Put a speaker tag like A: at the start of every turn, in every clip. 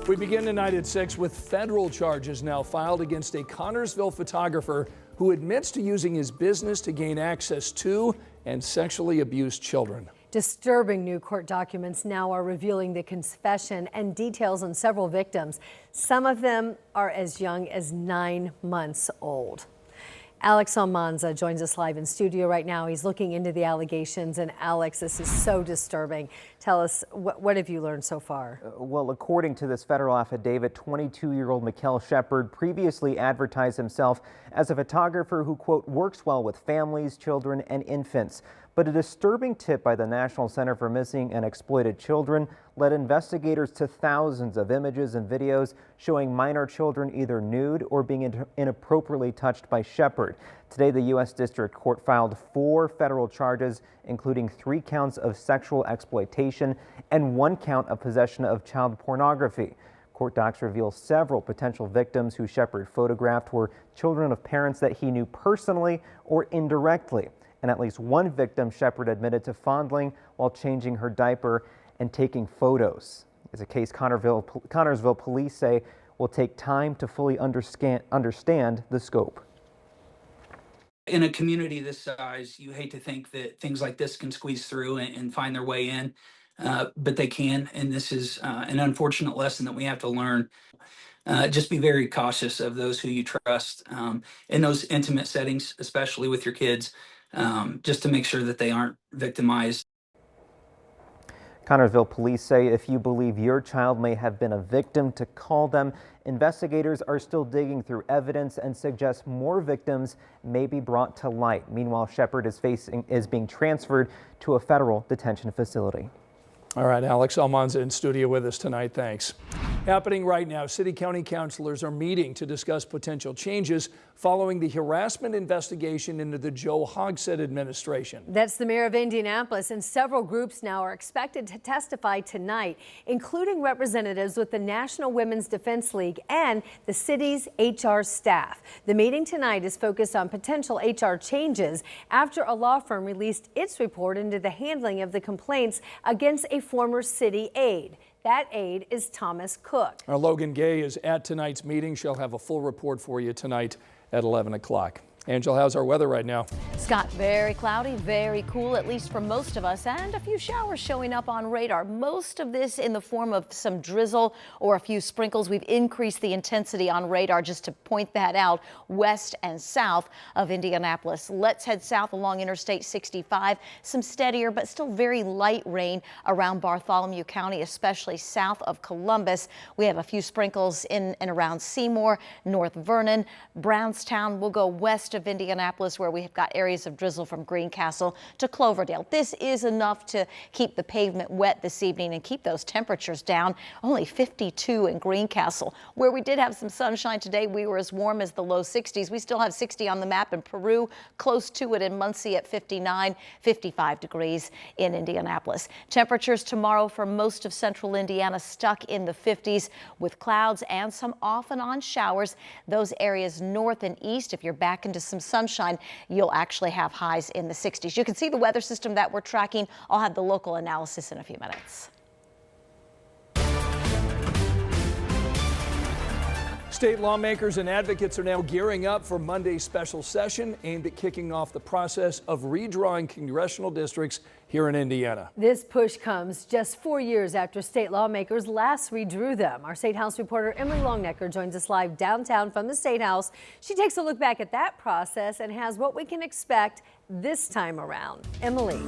A: We begin tonight at 6 with federal charges now filed against a Connorsville photographer who admits to using his business to gain access to and sexually abuse children.
B: Disturbing new court documents now are revealing the confession and details on several victims. Some of them are as young as 9 months old. Alex Almanza joins us live in studio right now. He's looking into the allegations. And Alex, this is so disturbing. Tell us, what have you learned so far?
C: Well, according to this federal affidavit, 22-year-old Mikkel Shepard previously advertised himself as a photographer who, quote, works well with families, children, and infants. But a disturbing tip by the National Center for Missing and Exploited Children led investigators to thousands of images and videos showing minor children either nude or being inappropriately touched by Shepard. Today, the U.S. District Court filed 4 federal charges, including 3 counts of sexual exploitation and 1 count of possession of child pornography. Court docs reveal several potential victims who Shepard photographed were children of parents that he knew personally or indirectly. And at least 1 victim Shepard admitted to fondling while changing her diaper and taking photos. It's a case Connorsville police say will take time to fully understand the scope.
D: In a community this size, you hate to think that things like this can squeeze through and find their way in, but they can, and this is an unfortunate lesson that we have to learn. Just be very cautious of those who you trust in those intimate settings, especially with your kids, just to make sure that they aren't victimized.
C: Connorsville police say if you believe your child may have been a victim, to call them. Investigators are still digging through evidence and suggest more victims may be brought to light. Meanwhile, Shepard is being transferred to a federal detention facility.
A: All right, Alex Almanza in studio with us tonight. Thanks. Happening right now, city-county councilors are meeting to discuss potential changes following the harassment investigation into the Joe Hogsett administration.
B: That's the mayor of Indianapolis, and several groups now are expected to testify tonight, including representatives with the National Women's Defense League and the city's HR staff. The meeting tonight is focused on potential HR changes after a law firm released its report into the handling of the complaints against a former city aide. That aide is Thomas Cook.
A: Our Logan Gay is at tonight's meeting. She'll have a full report for you tonight at 11 o'clock. Angel, how's our weather right now?
E: Scott, very cloudy, very cool, at least for most of us, and a few showers showing up on radar. Most of this in the form of some drizzle or a few sprinkles. We've increased the intensity on radar just to point that out west and south of Indianapolis. Let's head south along Interstate 65. Some steadier but still very light rain around Bartholomew County, especially south of Columbus. We have a few sprinkles in and around Seymour, North Vernon, Brownstown. We'll go west of Indianapolis, where we have got areas of drizzle from Greencastle to Cloverdale. This is enough to keep the pavement wet this evening and keep those temperatures down. Only 52 in Greencastle. Where we did have some sunshine today, we were as warm as the low 60s. We still have 60 on the map in Peru, close to it in Muncie at 59, 55 degrees in Indianapolis. Temperatures tomorrow for most of central Indiana stuck in the 50s with clouds and some off and on showers. Those areas north and east, if you're back into some sunshine, you'll actually have highs in the 60s. You can see the weather system that we're tracking. I'll have the local analysis in a few minutes.
A: State lawmakers and advocates are now gearing up for Monday's special session aimed at kicking off the process of redrawing congressional districts here in Indiana.
B: This push comes just 4 years after state lawmakers last redrew them. Our State House reporter Emily Longnecker joins us live downtown from the State House. She takes a look back at that process and has what we can expect this time around. Emily.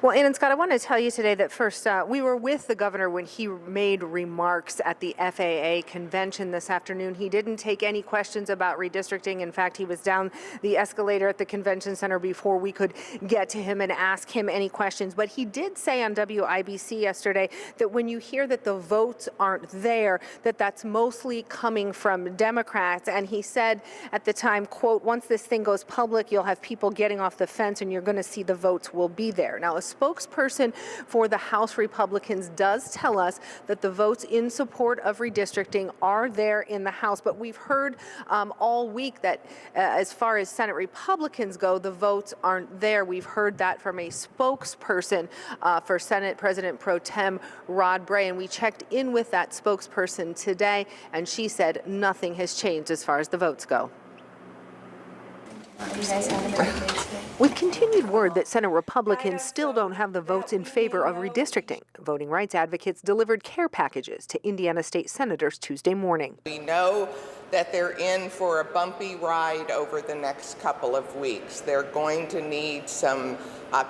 F: Well, Ann and Scott, I want to tell you today that first, we were with the governor when he made remarks at the FAA convention this afternoon. He didn't take any questions about redistricting. In fact, he was down the escalator at the convention center before we could get to him and ask him any questions. But he did say on WIBC yesterday that when you hear that the votes aren't there, that that's mostly coming from Democrats. And he said at the time, quote, once this thing goes public, you'll have people getting off the fence and you're going to see the votes will be there. Now, spokesperson for the House Republicans does tell us that the votes in support of redistricting are there in the House. But we've heard all week that as far as Senate Republicans go, the votes aren't there. We've heard that from a spokesperson for Senate President Pro Tem Rod Bray, and we checked in with that spokesperson today, and she said nothing has changed as far as the votes go. With continued word that Senate Republicans still don't have the votes in favor of redistricting, voting rights advocates delivered care packages to Indiana state senators Tuesday morning.
G: We know that they're in for a bumpy ride over the next couple of weeks. They're going to need some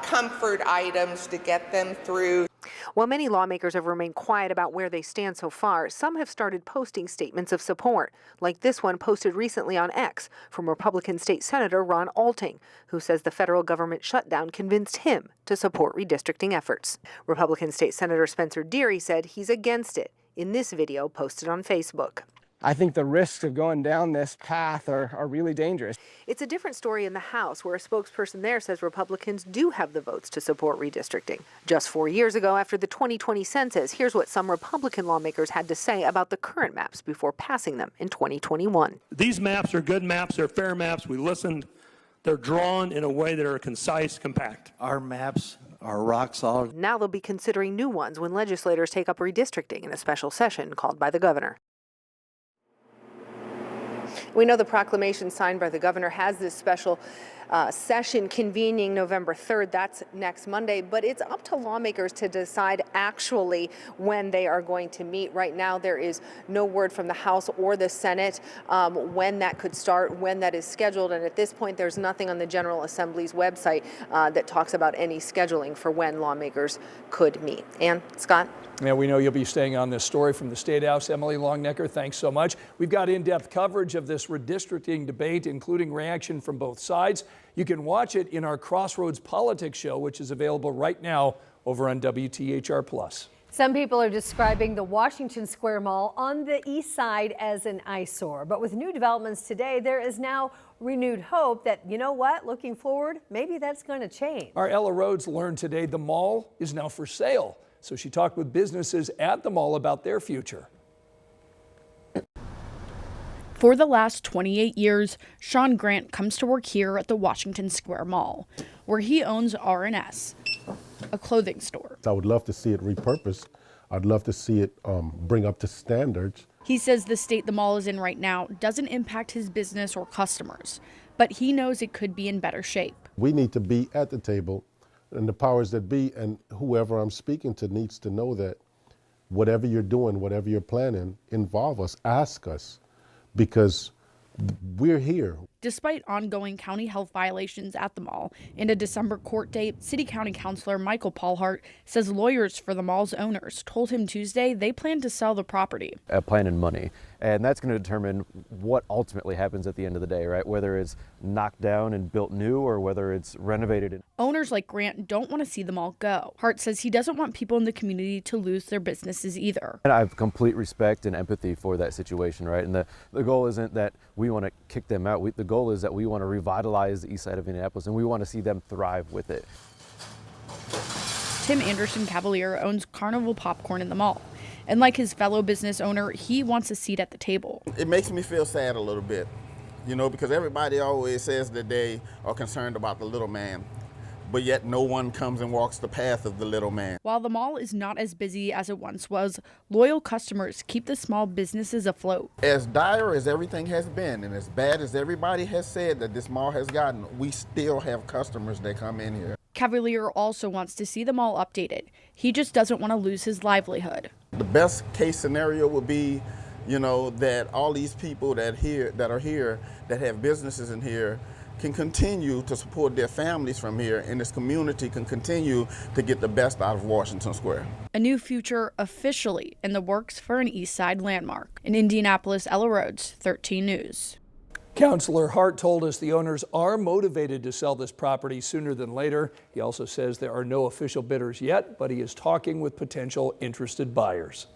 G: comfort items to get them through.
F: While many lawmakers have remained quiet about where they stand so far, some have started posting statements of support, like this one posted recently on X from Republican State Senator Ron Alting, who says the federal government shutdown convinced him to support redistricting efforts. Republican State Senator Spencer Deary said he's against it in this video posted on Facebook.
H: I think the risks of going down this path are really dangerous.
F: It's a different story in the House, where a spokesperson there says Republicans do have the votes to support redistricting. Just 4 years ago, after the 2020 census, here's what some Republican lawmakers had to say about the current maps before passing them in 2021.
I: These maps are good maps, they're fair maps. We listened. They're drawn in a way that are concise, compact.
J: Our maps are rock solid.
F: Now they'll be considering new ones when legislators take up redistricting in a special session called by the governor. We know the proclamation signed by the governor has this special session convening November 3rd. That's next Monday, but it's up to lawmakers to decide actually when they are going to meet. Right now, there is no word from the House or the Senate when that could start, when that is scheduled. And at this point, there's nothing on the General Assembly's website that talks about any scheduling for when lawmakers could meet. Ann, Scott?
A: Yeah, we know you'll be staying on this story from the State House. Emily Longnecker, thanks so much. We've got in-depth coverage of this redistricting debate, including reaction from both sides. You can watch it in our Crossroads Politics show, which is available right now over on WTHR+.
B: Some people are describing the Washington Square Mall on the east side as an eyesore. But with new developments today, there is now renewed hope that, you know what, looking forward, maybe that's going to change.
A: Our Ella Rhodes learned today the mall is now for sale. So she talked with businesses at the mall about their future.
K: For the last 28 years, Sean Grant comes to work here at the Washington Square Mall, where he owns R&S, a clothing store.
L: I would love to see it repurposed. I'd love to see it bring up to standards.
K: He says the state the mall is in right now doesn't impact his business or customers, but he knows it could be in better shape.
L: We need to be at the table, and the powers that be and whoever I'm speaking to needs to know that whatever you're doing, whatever you're planning, involve us, ask us, because we're here.
K: Despite ongoing county health violations at the mall and a December court date, City County Councilor Michael Paulhart says lawyers for the mall's owners told him Tuesday they plan to sell the property.
M: Plan and money, and that's going to determine what ultimately happens at the end of the day, right? Whether it's knocked down and built new or whether it's renovated. Owners like Grant don't want to see the mall go. Hart says he doesn't want people in the community to lose their businesses either. And I have complete respect and empathy for that situation, right? And the goal isn't that we want to kick them out. The goal is that we want to revitalize the east side of Indianapolis and we want to see them thrive with it. Tim Anderson Cavalier owns Carnival Popcorn in the mall. And like his fellow business owner, he wants a seat at the table.
N: It makes me feel sad a little bit, you know, because everybody always says that they are concerned about the little man, but yet no one comes and walks the path of the little man.
K: While the mall is not as busy as it once was, loyal customers keep the small businesses afloat.
N: As dire as everything has been and as bad as everybody has said that this mall has gotten, we still have customers that come in here.
K: Cavalier also wants to see the mall updated. He just doesn't want to lose his livelihood.
N: The best case scenario would be, you know, that all these people that are here, that have businesses in here, can continue to support their families from here, and this community can continue to get the best out of Washington Square.
K: A new future officially in the works for an East Side landmark. In Indianapolis, Ella Rhodes, 13 News.
A: Councilor Hart told us the owners are motivated to sell this property sooner than later. He also says there are no official bidders yet, but he is talking with potential interested buyers.